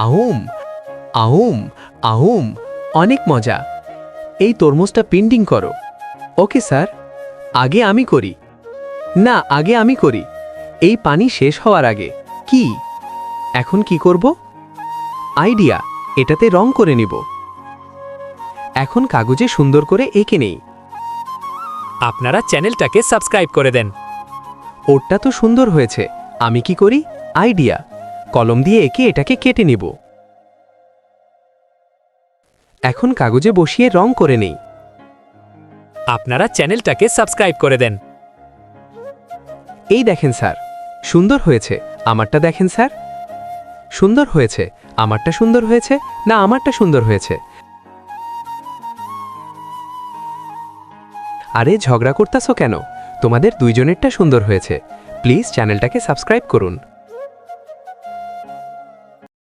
আউম আউম আউম, অনেক মজা। এই তরমুজটা পেন্টিং করো। Okay sir. আগে আমি করি। না, আগে আমি করি। এই পানি শেষ হওয়ার আগে। কি? এখন কি করব? আইডিয়া, এটাতে রং করে নিব। এখন কাগজে সুন্দর করে এঁকে নেই। আপনারা চ্যানেলটাকে সাবস্ক্রাইব করে দেন। ওরটা তো সুন্দর হয়েছে, আমি কি করি? আইডিয়া, কলম দিয়ে এঁকে এটাকে কেটে নিব। এখন কাগজে বসিয়ে রং করে নেই। আপনারা চ্যানেলটাকে সাবস্ক্রাইব করে দেন। এই দেখেন স্যার, সুন্দর হয়েছে। আমারটা দেখেন স্যার, সুন্দর হয়েছে। আমারটা সুন্দর হয়েছে না আমারটা সুন্দর হয়েছে? আরে ঝগড়া করতাছো কেন? তোমাদের দুইজনেরটা সুন্দর হয়েছে। প্লিজ চ্যানেলটাকে সাবস্ক্রাইব করুন।